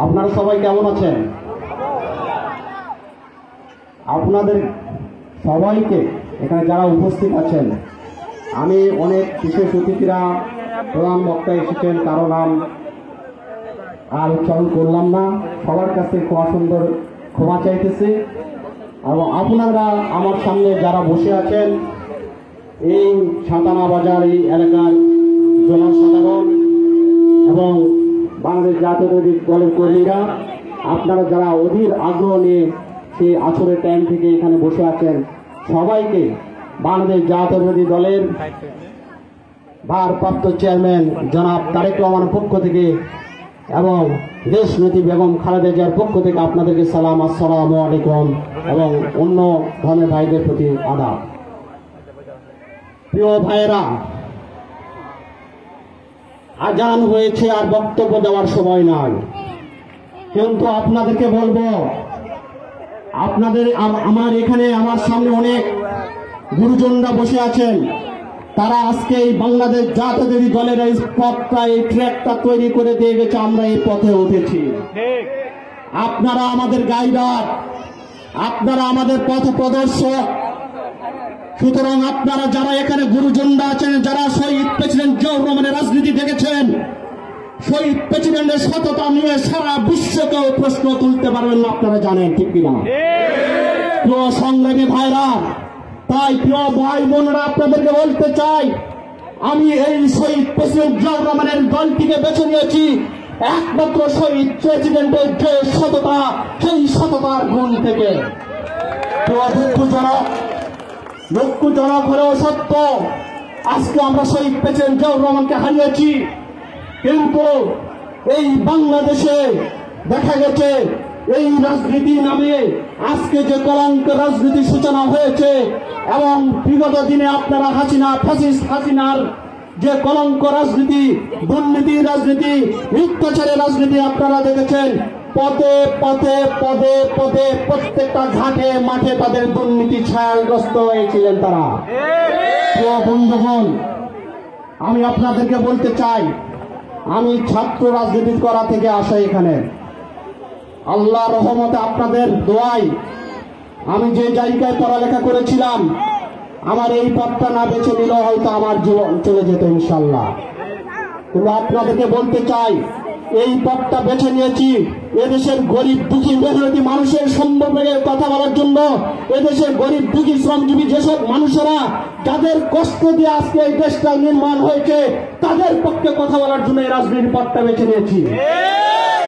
আপনারা সবাই কেমন আছেন? আপনাদের সবাইকে এখানে যারা উপস্থিত আছেন, আমি অনেক বিশেষ অতিথিরা প্রধান বক্তা এসেছেন, কারো নাম আর উচ্চারণ করলাম না, সবার কাছে খুব সুন্দর ক্ষমা চাইতেছি। এবং আপনারা আমার সামনে যারা বসে আছেন, এই সাঁতানা বাজার এই এলাকার জনসাধারণ এবং বাংলাদেশ জাতীয়তাবাদী দলের কর্মীরা, আপনারা যারা অধীর আগ্রহ নিয়ে সেই আসরের টাইম থেকে এখানে বসে আছেন, সবাইকে বাংলাদেশ জাতীয়তাবাদী দলের ভারপ্রাপ্ত চেয়ারম্যান জনাব তারেক রহমানের পক্ষ থেকে এবং দেশনেত্রী বেগম খালেদা জিয়ার পক্ষ থেকে আপনাদেরকে সালাম, আসসালামু আলাইকুম, এবং অন্য ধর্মের ভাইদের প্রতি আদাব। প্রিয় ভাইয়েরা, আজান হয়েছে, আর বক্তব্য দেওয়ার সময় নাই, কিন্তু আপনাদেরকে বলবো, আমার এখানে আমার সামনে অনেক গুরুজনরা বসে আছেন, তারা আজকে এই বাংলাদেশ জাতীয়তাবাদী দলের এই পথটা, এই ট্র্যাকটা তৈরি করে দিয়ে গেছে, আমরা এই পথে উঠেছি। আপনারা আমাদের গাইডার, আপনারা আমাদের পথ প্রদর্শক। সুতরাং আপনারা যারা এখানে গুরুজনরা আছেন, যারা শহীদ প্রেসিডেন্ট জিয়াউর রহমানের রাজনীতি দেখেছেন, শহীদ প্রেসিডেন্টের সততা নিয়ে সারা বিশ্বকেও প্রশ্ন তুলতে পারবেন না, আপনারা জানেন, ঠিক কিনা? প্রিয় সংগ্রামী ভাইরা, তাই প্রিয় ভাই বোনরা, আপনাদেরকে বলতে চাই, আমি এই শহীদ প্রেসিডেন্ট জিয়াউর রহমানের দলটিকে বেছে নিয়েছি একমাত্র শহীদ প্রেসিডেন্টের যে সততা, সেই সততার গুণ থেকে। দুঃখজনক হলেও সত্য, আজকে আমরা শহীদ প্রেসিডেন্ট জিয়াউর রহমানকে হারিয়েছি, কিন্তু এই বাংলাদেশে দেখা গেছে এই রাজনীতি নামে আজকে যে কলঙ্ক রাজনীতি সূচনা হয়েছে, এবং বিগত দিনে আপনারা হাসিনার যে কলঙ্ক রাজনীতি, দুর্নীতির রাজনীতি, মিথ্যাচারের রাজনীতি আপনারা দেখেছেন, পদে পদে পদে পদে প্রত্যেকটা ঘাটে মাঠে তাদের দুর্নীতি ছায়াগ্রস্ত হয়েছিলেন তারা। প্রিয় বন্ধুগণ, আমি আপনাদেরকে বলতে চাই, আমি ছাত্র রাজনীতি করা থেকে আসা এখানে, আল্লাহর রহমতে আপনাদের দোয়ায় আমি যে জায়গায় পড়ালেখা করেছিলাম, আমার এই পথটা না বেছে নিলে হয়তো আমার জীবন চলে যেত ইনশাল্লাহ। কিন্তু আপনাদেরকে বলতে চাই, এই পথটা বেছে নিয়েছি এদেশের গরিব দুঃখী মেহনতি মানুষের সম্পর্কে কথা বলার জন্য। এদেশের গরিব দুঃখী শ্রমজীবী যেসব মানুষেরা, যাদের কষ্ট দিয়ে আজকে এই দেশটা নির্মাণ হয়েছে, তাদের পক্ষে কথা বলার জন্য এই রাজনীতির পথটা বেছে নিয়েছি।